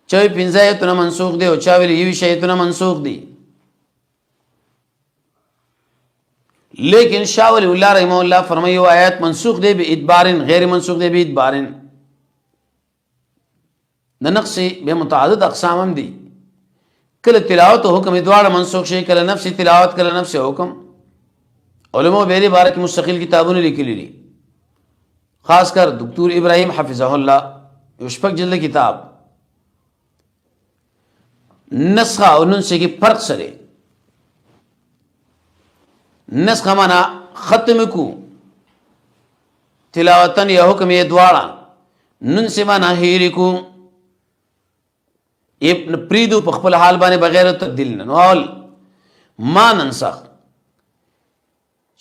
چوي پنځه ایتونه منسوخ دي او چا ویل یوي شیتونه منسوخ دي لیکن شاہ ولی اللہ رحمہ اللہ فرمائی وہ آیات منسوخ دے بے ادبارن غیر منسوخ دے بے ادبارن نقص بے متعدد اقسام ہم دی کل تلاوت حکم ادوار منسوخ شے کل نفس تلاوت کل نفس حکم علماء بیری بارہ کی مستقل کتابوں نے لکھی لی خاص کر دکتور ابراہیم حفظہ اللہ اشفق جلد کتاب نسخہ انہوں سے کی فرق سرے نسخ مانا ختم کو تلاوتن یا حکم یہ دوارا نن سے مانا ہیری کو ابن پریدو په خپل حال باندې بغیر تبدیل نه نو ما ننسخ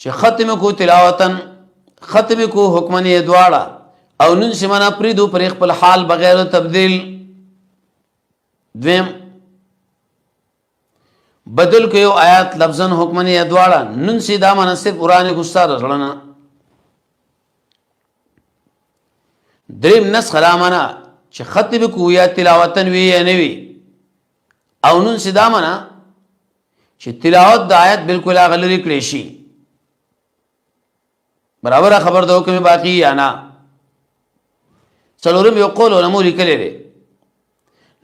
چې ختم کو تلاوتن ختم کو حکمن دواړه او نن سمنا پریدو پر خپل حال بغیر تبدیل دویم بدل کو یو آیات لفظن حکمن دواړه نن سیدا معنا صرف قران ګستار رلنا دریم نسخ رامنا چې ختم کو یا تلاوتن وی یا نه وی او نن سیدا معنا چې تلاوت د آیت بالکل غلری کړی شي برابر خبر ده حکم باقی یا نه څلورم یو قول علماء لیکلی دی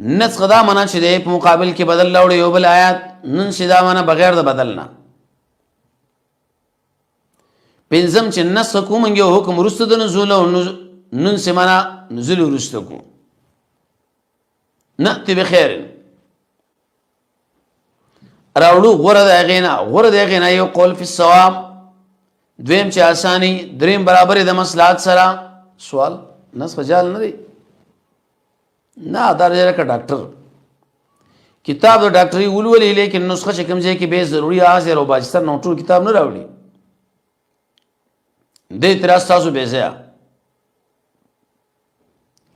نسخ دا معنا چې دی په مقابل کې بدل لوړ یو بل آیات نن سیدا معنا بغیر د بدلنا پنځم چې نسخ کوم یو حکم رسته د نزول او نن سمنا نزول رسته کو نأتی بخیر راوړو غره د غینا یو قول فی الصواب دویم چې آسانی دریم برابر د مصلحت سره سوال نسخ جال نه دی نه دا لکه ډاکټر کتاب د ډاکټري ولولې لیکن نسخه چې کوم ځای کې به ضروری حاضر او باجستر نو ټول کتاب نه راوړي د اعتراض تاسو به ځای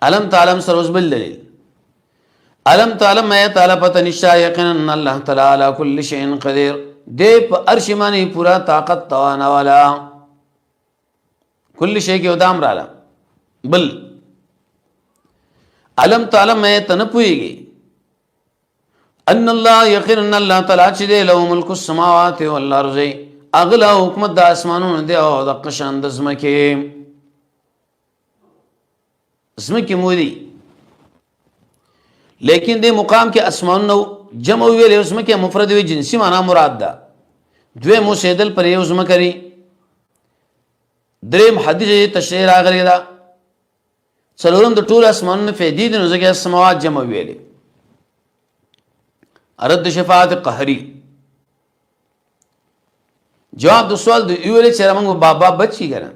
علم تعلم سروز بل دلیل علم تعلم ما تعالی پته نشا یقینا الله تعالی علی کل شیء قدیر دې په عرش باندې پورا طاقت توانا والا کل شی کې ودام رااله بل علم تعالی ما ته نه پويږي ان الله یقینا الله تعالی چې دې له ملک السماوات والارض اغلا حکومت د اسمانونو دی او د قشان د زمکه زمکه مودي لیکن دې مقام کې اسمانونو جمع ویل اوس مکه مفرد وی جنسی معنا مراد ده دوی مسیدل پر یو زما کوي دریم حدیث تشریح راغلی دا څلورم د ټول اسمانونو فیدی د نوزګه سماوات جمع ویل رد شفاعت قهری جواب د سوال د ویل چې موږ بابا بچی ګره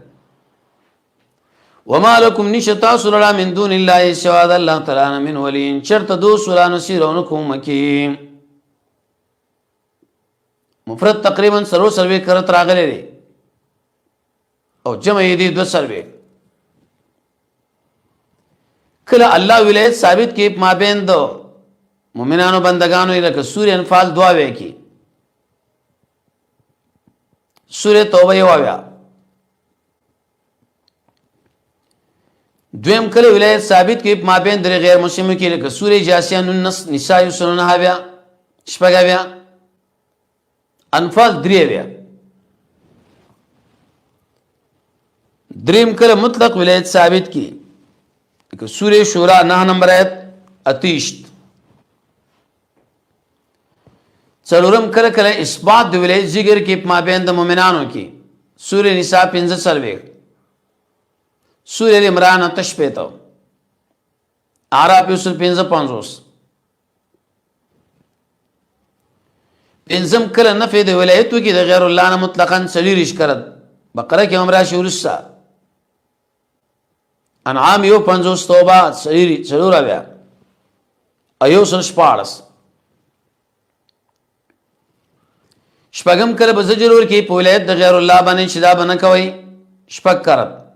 وما لكم نشتا سرلا من دون الله سوا الله تعالی من ولي شرط دو سرا نصيرونكم مكي مفرد تقریبا سرو سروي کرت راغلي دي او جمع دي دو سروي کله الله ولایت ثابت کی مابین دو مومنانو بندگانو لکه سورہ انفال دعا وې کی سورہ توبه یو بیا دویم کله ولایت ثابت کی مابین در غیر مسلم کی لکه سورہ جاسیہ نساء سنن بیا شپږ بیا انفال درې بیا دریم کله مطلق ولایت ثابت کی لکه سورہ شورا 9 نمبر آیت اتیشت څلورم کله کله اثبات د ولایت ذکر کی مابین د مؤمنانو کی سورہ نساء 15 سورہ عمران تشپیتو اعراف 55 پنځم کله نفي د ولایتو کې د غیر الله نه مطلقاً سلیریش کړه بقره کې عمره شورسا انعام یو 50 توبه سلیری ضرور بیا ایو سن شپارس شپږم کله به ضرور کې په ولایت د غیر الله باندې شدا بنه کوي شپږ کړه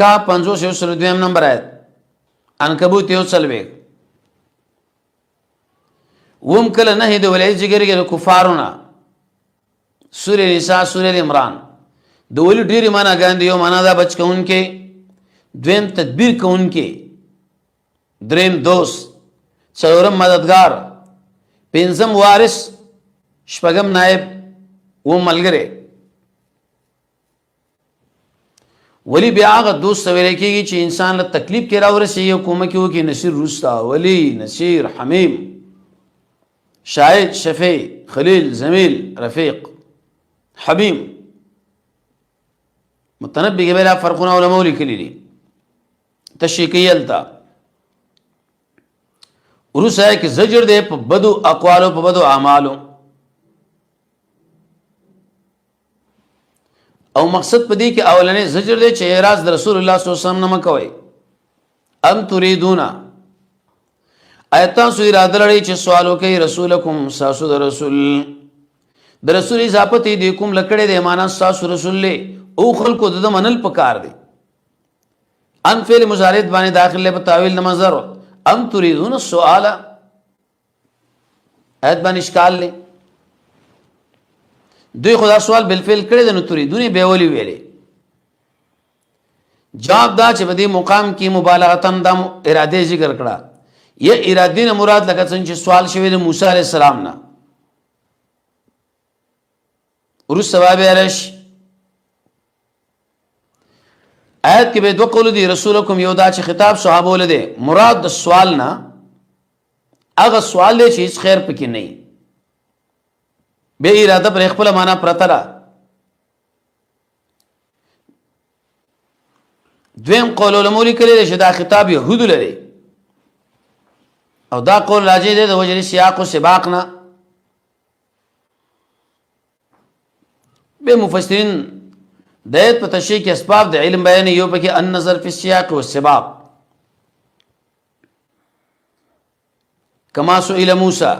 کا 502 نمبر آیت عنکبوت یو سلوي وم کله نه د ولایت ذکر کې کفارونه سورہ نساء سورہ عمران د ولې ډېری معنا غاندي یو معنا دا بچ کون کې دویم تدبیر کون کې دریم دوست څلورم مددگار پنځم وارث شپږم نائب و ملګری ولی بیا هغه دوست ویل کېږي چې انسان له تکلیف کې راورسي یو کومه کې وکي نصير روستا ولی نصير حمیم شاهد شفیع خلیل زمیل رفیق حبیم متنبی کې بلا فرقونه علماء لیکلي دي تشکیل تا ورسه کې زجر ده په بدو اقوالو په بدو اعمالو او مقصد پدې کې اولنې زجر ده چې اعراض د رسول الله صلی الله علیه وسلم نه کوي ام تريدون آیت تاسو اراده لرئ چې سوال وکړئ رسولکم ساسو د رسول د رسول اضافت دی کوم لکړې د معنا ساسو رسول له او خلکو د منل پکار دی ان فعل مضارع باندې داخله په تعویل نظر ام تريدون السؤال آیت باندې اشکال لې دوی خدا سوال بالفعل کړی د نو تريدون به ولي ویلې جواب دا چې په دې مقام کې مبالغتن د اراده ذکر کړه یا اراده نه مراد لکه څنګه سوال شوی د موسی عليه السلام نه ورس ثواب ارش آیت کې به دوه قول دي رسولکم یو دا چې خطاب صحابه ول دي مراد د سوال نه هغه سوال دی چې خیر پکې نه به اراده پر خپل معنا پرتلا دویم قول علماء لیکلي چې دا خطاب يهود لري او دا قول راځي د وجه سیاق او سباق نه به مفسرین دایت په تشریح کې اسباب د علم بیان یو پکې ان نظر فی السیاق و السباق کما سئل موسی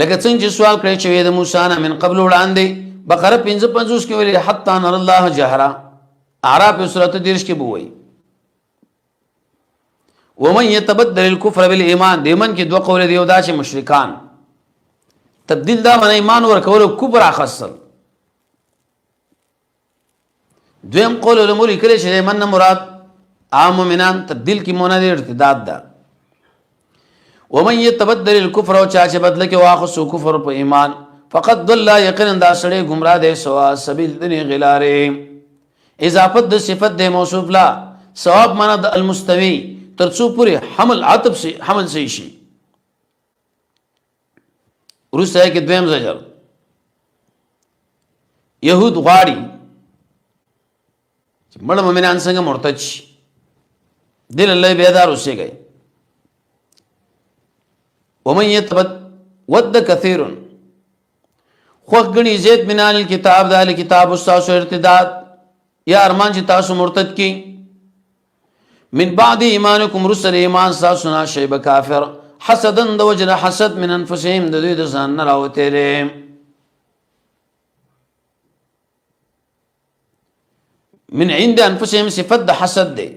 لکه څنګه سوال کړی چې د موسی نه من قبل وړاندې بقره 55 کې ویلي حتا نر الله جهرا اعراف سورۃ 30 کې بووي ومن يتبدل الكفر بالايمان دیمن کې دوه قول دی او دا چې مشرکان تبدیل دا من ایمان ورکول کفر اخصل دویم قول علماء لیکلي چې من مراد عام مؤمنان تبدیل کی مونږ نه ارتداد ده ومن يتبدل الكفر او چا چې بدل کې واخصو کفر په ایمان فقط ضل یقینا دا سړی گمراه دی سوا سبیل دنی غلاره اضافت د صفت د موصوف لا ثواب معنا د المستوی ترڅو پوری حمل عطب سے حمل سے شي ورسته کې دویم زجر يهود غواړي چې مړ مؤمنان څنګه مرتد شي دل الله بیدار اوسېږي ومن يتبد ود كثير خوغني زيد من الكتاب ذال کتاب استاسو ارتداد یا ارمان چې تاسو مرتد کی من بعد ایمانکم رسل ایمان تاسو نه شی به کافر حسدن د وجه حسد من انفسهم د دوی د ځان نه راوته لري من عند انفسهم صفت د حسد دی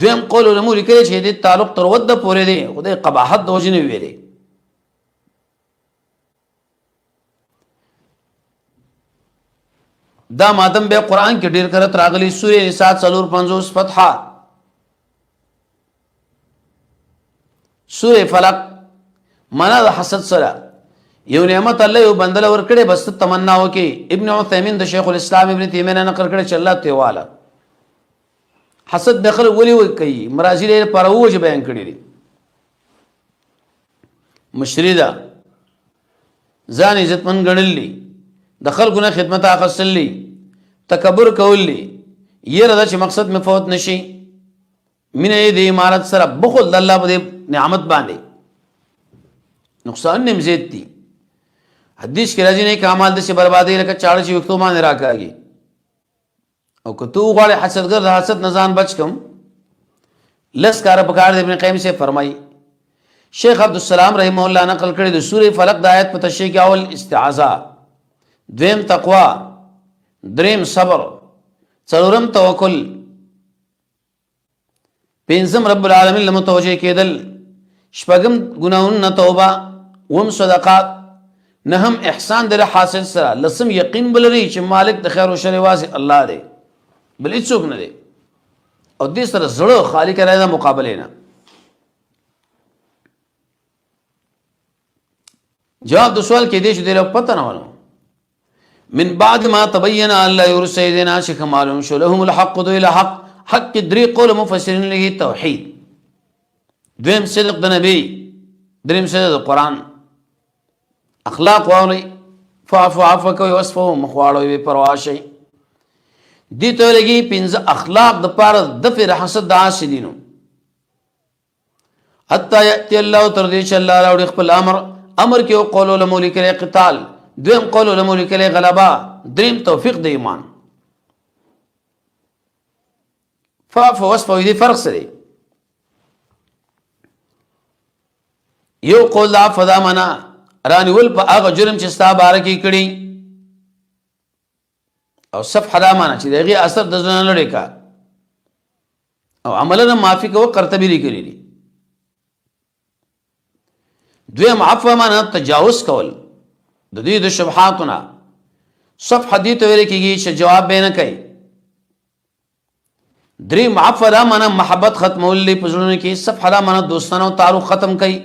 دویم قول علماء لیکلي چې د تعلق تر ود پورې دی خدای قباحت د وجه نه ویلي دا مادم به قران کې ډیر کرت راغلي سورې نساء 450 فتحه سورې فلق معنا د حسد سره یو نعمت الله یو بندل ور کړي بس تمنا وکي ابن عثیمین د شیخ الاسلام ابن تیمیه نه نقل کړي چې الله تعالی حسد دخل ولي کوي مرازی له پر اوج بیان کړي دي مشریدا ځان عزت من ګڼلې دخل ګناه خدمت اخصلې تکبر کولې یره د مقصد می فوت نشي مینه دې امارت سره بخل الله په نعمت باندې نقصان نیم زیات دي حدیث کې راځي نه کمال د څه بربادي لکه چاړه چې وختو باندې راکاږي او که تو غواړې حسدګر د حسد نه ځان بچ کم لس کار پکار ابن قیم سے فرمای شیخ عبدالسلام رحمه الله نقل کړي د سورې فلق د آیت په تشریح کې اول استعاذہ دویم تقوا دریم صبر څلورم توکل پنځم رب العالمین لمتوجه کېدل شپږم ګناہوں نه توبه وم صدقات نهم احسان در حاصل سره لسم یقین بلري چې مالک د خیر او شر واسه الله دی بل هیڅوک نه دی او دې سره زړه خالق راځي مقابله نه جواب د سوال کې دې چې دې پته نه ونه من بعد ما تبين الله يرسيدنا شيخ معلوم شو لهم الحق ذو الحق حق دري قول مفسرين له توحید دویم صدق د نبی دریم صدق د قران اخلاق واوري فعفو عفو کوي وصفو مخواړو به پروا شي دي ته لګي پنځه اخلاق د پاره د فر حسد د حاسدینو حتا ياتي الله تر دې چې الله راوړي خپل امر کې او قول له مولک له قتال دویم قول له مولک له غلبا دریم توفیق د ایمان فعفو وصفو دي فرق سره یو قول دا فدا منا رانیول په هغه جرم چې ستا باره کې کړي، او صفح دا منا چې دغه اثر د ځان لړې کا او عملنا معافي کو قرطبي لیکلي دي. دویم عفو منا تجاوز کول د دې د شبهاتونه. صفح دې ته ویل کېږي چې جواب به نه کوي. دریم عفو دا منا محبت ختمول په زړونو کې. صفح دا منا دوستانه او تعلق ختم کوي.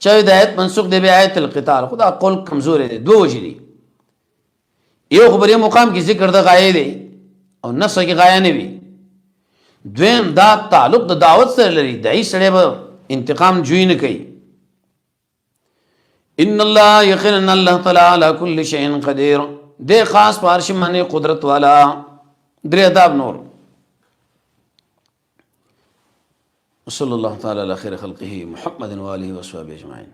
چاہے د آیت منسوخ دی به آیت القتال، خدا قول کمزور دی. دو وجې دي، یو خبري مقام کې ذکر د غایې دی او نص کې غایې نه وي. دویم دا تعلق د دعوت سره لري، دای سره به انتقام جوړ نه کوي. ان الله یقینا الله تعالی علی کل شیء قدیر، دې خاص پارش باندې قدرت والا. درې ادب نور. صلی الله تعالی علی خیر خلقه محمد و آله و صحبه اجمعین.